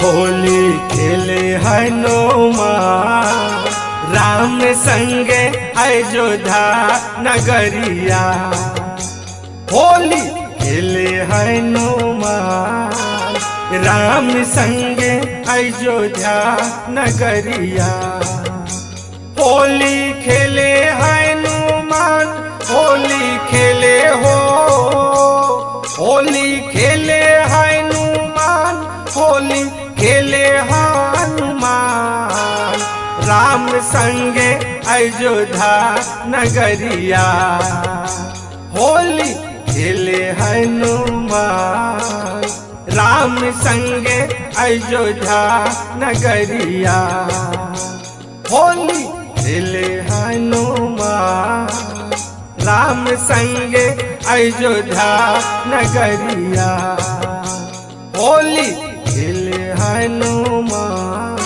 होली खेले हनुमान राम संगे अयोध्या नगरिया। होली खेले हनुमान राम संगे अयोध्या नगरिया। होली खेले हनुमान होली खेले हो, होली खेले हनुमान होली खेले हनुमान राम संगे अयोध्या नगरिया। होली खेले हनुमान राम संगे अयोध्या नगरिया। होली खेले हनुमान राम संगे अयोध्या नगरिया। होली खेले हनुमान।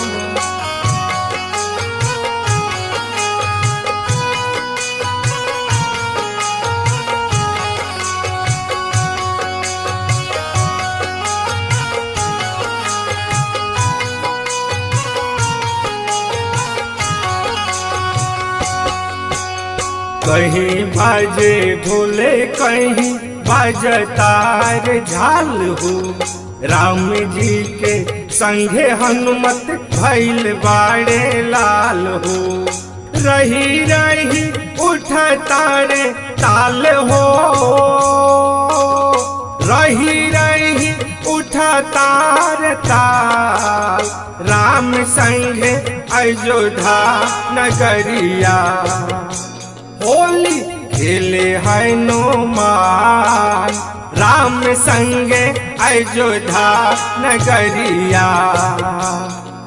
कहीं बाजे भोले कहीं बाजतार झाल हो। राम जी के संगे हनुमत भइल बाड़े लाल हो। रही रही उठतारे ताल हो, रही रही उठतार ताल राम संगे अयोध्या नगरिया। होली खेले हनुमान राम संगे अयोध्या नगरिया।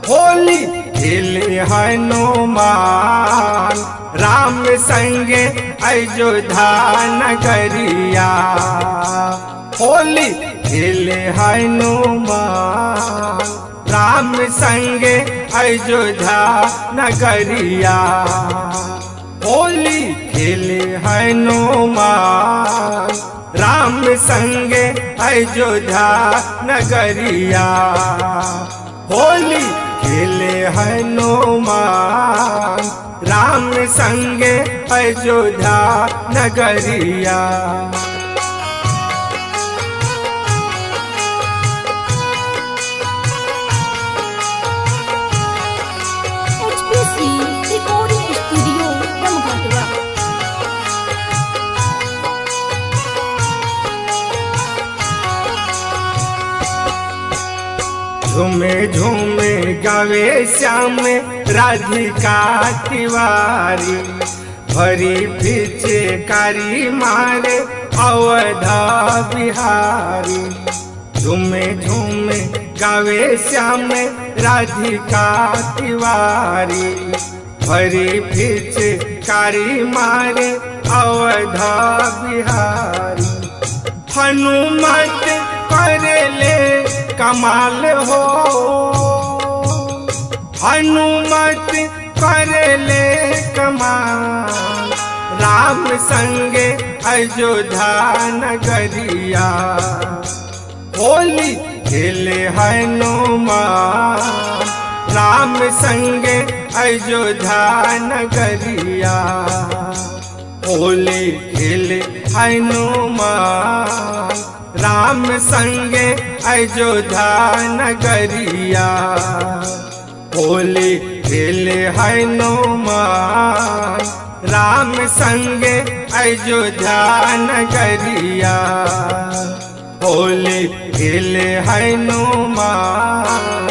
होली खेले हनुमान राम संगे अयोध्या नगरिया। होली खेले हनुमान राम संगे अयोध्या नगरिया। होली खेले हनुमान राम संगे अयोध्या नगरिया। होली खेले हनुमान राम संगे अयोध्या नगरिया। HPC Recording Studio Ramagandra। झूमे झूमे गावे श्याम राधिका तिवारी। भरी पीछे कारी मारे अवधा बिहारी। झूमे झूमे गावे श्याम राधिका तिवारी। भरी पीछे कारी मारे अवधा बिहारी। हनुमत करले कमाल हो, हनुमत करले कमाल राम संगे अयोध्या नगरिया। होली खेले हनुमान राम संगे अयोध्या नगरिया। होली खेले हनुमान राम संगे अयोध्या नगरिया। होली खेले हनुमान राम संगे अयोध्या नगरिया। होली खेले हनुमान